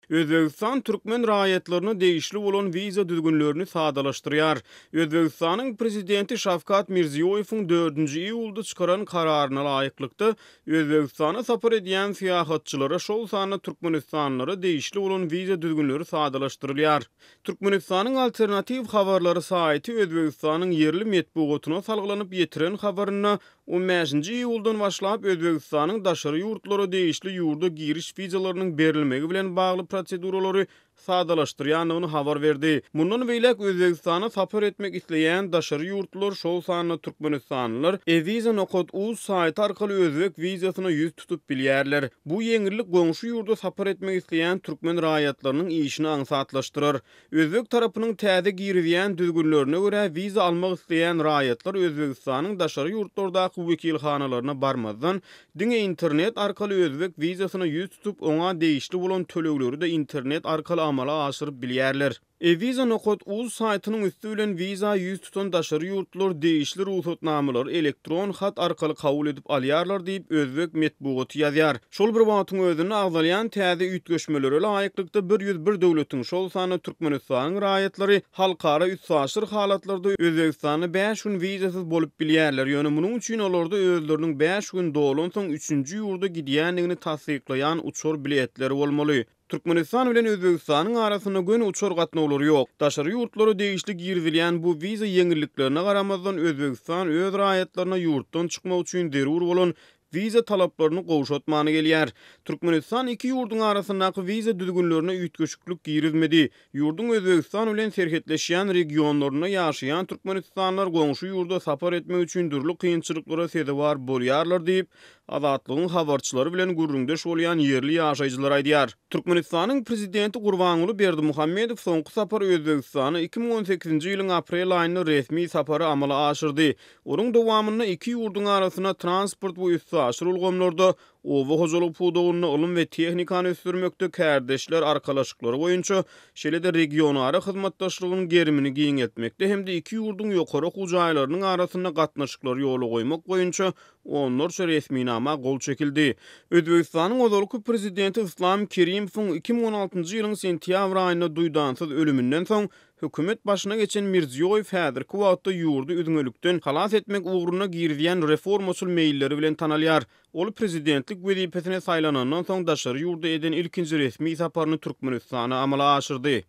Özbegistan türkmen raýatlaryna değişli bolan wiza düzgünlerini sadalaşdyrýar. Özbegistanyň prezidenti Şavkat Mirziýowyň 4-nji iýulda çykaran kararyna laýyklykda Özbegistana sapar edýän syýahatçylara şol sany türkmenistanlylara değişli bolan wiza düzgünleri sadalaşdyrylýar. Türkmenistanyň alternativ habarlary saýty Özbegistanyň yerli metbugatyna salgylanyp ýetiren habaryna 15-nji iýuldan başlap Özbegistanyň daşary ýurtlara değişli ýurda giriş wizalarynyň berilmegi bilen bagly proseduralary sadalaşdyrýanyny habar berdi. Mundan beýlek Özbegistana sapar etmek isleýän daşary ýurtlar şol sanyny türkmenistanlylar eviza.uz saýty arkaly özbek wizasyna ýüz tutup bilýärler. Bu ýeňillik goňşy ýurda sapar etmek isleýän türkmen raýatlarynyň işini aňsatlaşdyrar. Özbek tarapynyň täze girizýän düzgünlerine görä wiza almak isleýän raýatlar Özbegistanyň daşary ýurtlardaky wekilhanalaryna barmazdan diňe internet arkaly özbek wizasyna ýüz tutup oňa değişli bolan tölegleri de internet arkaly amala aşyryp bilýärler. Viza.uz saýtynyň üstü bilen wiza ýüz tutan daşary ýurtlar değişli ruhsatnamalary elektron hat arkaly kabul edip alýarlar diýip özbek metbugaty ýazýar. Şol bir wagtyň özüni agdalýan täze üýtgeşmelere laýyklykda 101 döwletiň şol sany Türkmenistanyň raýatlary halkara üssaşyr halatlarda Özbegistany 5 gün wizasyz bolup bilýärler. Ýöne munyň üçin olorda özleriniň 5 gün dolan soň 3-nji ýurda gidýänligini tasdiklaýan uçur biletleri bolmaly. Türkmenistan bilen Özbegistanyň arasyna gön uçur gatnawlary ýok. Daşary ýurtlary değişli girilýän bu wiza ýeňilliklerine garamazdan Özbegistan öz raýatlaryna ýurtdan çykmak üçin derur bolan wiza talaplaryny gowşatmany gelýär. Türkmenistan iki ýurduň arasyndaky wiza düzgünlerine üýtgeçiklik girizmedi. Ýurduň Özbegistan bilen serhetleşýän regionlaryna ýaşaýan türkmenistanlylar goňşy ýurda sapar etmek üçin durly kynçylyklara sebäp bolýarlar diýip Azatlygyň habarçylary bilen gurrundeş bolýan yerli ýaşaýjylar aýdýar. Türkmenistanyň prezidenti Gurbanuly Berdimuhammedow soňky sapar Özbegistana 2018-nji ýylyň aprel aýyny resmi sapary amala aşyrdy. Onuň dowamyna iki ýurduň arasyna transport we üssaşyr ulgamlarda owa hojalyk puwdagyny ulum we tehnikany ösdürmekde kärdeşler arkalaşyklary boýunça şeýle-de regionara hyzmatdaşlygynyň gerimini giňetmekde hem de iki ýurduň ýokary hujaýlarynyň arasyna gatnaşyklary ýoly goýmak boýunça onlarça resminama gol çekildi. Özbegistanyň ozalky prezidenti Islam Kerimovň 2016-njy ýylyň sentýabr aýynda duýdansyz ölümünden soň hökümet başyna geçen Mirziýow häzirki wagtda ýurdu üdüňelikden halas etmek uğruna girýän reformaçyl meýilleri bilen tanalýar. Ol prezidentlik wezipesine saýlanandan soň daşary ýurda eden ilkinji resmi saparyny Türkmenistana amala aşyrdy.